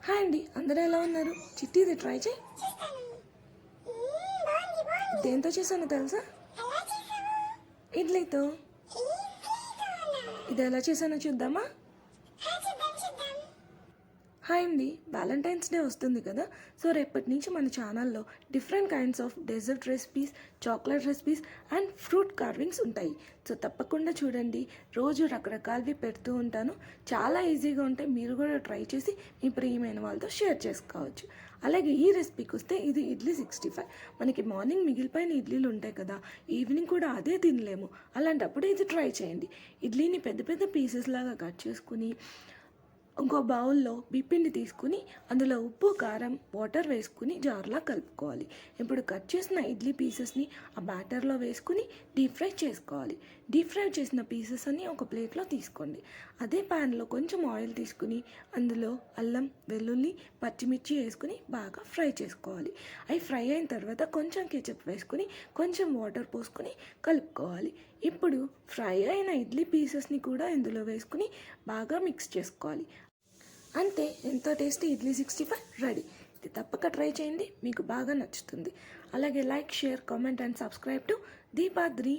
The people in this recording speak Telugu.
హాయ్ అండి, అందరూ ఎలా ఉన్నారు? చిట్టి ఇది ట్రై చేయి. దేంతో చేశానో తెలుసా? ఇడ్లీతో. ఇది ఎలా చేశానో చూద్దామా? హాయ్ అండి, వ్యాలంటైన్స్ డే వస్తుంది కదా. సో రేపటి నుంచి మన ఛానల్లో different kinds of dessert recipes, chocolate recipes and fruit carvings ఉంటాయి. సో తప్పకుండా చూడండి. రోజు రకరకాలవి పెడుతూ ఉంటాను. చాలా ఈజీగా ఉంటాయి. మీరు కూడా ట్రై చేసి మీ ప్రియమైన వాళ్ళతో షేర్ చేసుకోవచ్చు. అలాగే ఈ రెసిపీకి వస్తే ఇది ఇడ్లీ 65. మనకి మార్నింగ్ మిగిలిపోయిన ఇడ్లీలు ఉంటాయి కదా, ఈవినింగ్ కూడా అదే తినలేము. అలాంటప్పుడు ఇది ట్రై చేయండి. ఇడ్లీని పెద్ద పెద్ద పీసెస్ లాగా కట్ చేసుకుని ఇంకో బౌల్లో బిప్పిండి తీసుకుని అందులో ఉప్పు, కారం, వాటర్ వేసుకుని జార్లా కలుపుకోవాలి. ఇప్పుడు కట్ చేసిన ఇడ్లీ పీసెస్ని ఆ బ్యాటర్లో వేసుకుని డీప్ ఫ్రై చేసుకోవాలి. డీప్ ఫ్రై చేసిన పీసెస్ అన్ని ఒక ప్లేట్లో తీసుకోండి. అదే ప్యాన్లో కొంచెం ఆయిల్ తీసుకుని అందులో అల్లం, వెల్లుల్లి, పచ్చిమిర్చి వేసుకుని బాగా ఫ్రై చేసుకోవాలి. అవి ఫ్రై అయిన తర్వాత కొంచెం కెచప్ వేసుకుని కొంచెం వాటర్ పోసుకొని కలుపుకోవాలి. ఇప్పుడు ఫ్రై అయిన ఇడ్లీ పీసెస్ని కూడా ఇందులో వేసుకుని బాగా మిక్స్ చేసుకోవాలి. అంతే, ఎంతో టేస్టీ ఇడ్లీ 65 రెడీ. ఇది తప్పక ట్రై చేయండి, మీకు బాగా నచ్చుతుంది. అలాగే like, share, comment and subscribe to దీపాద్రి.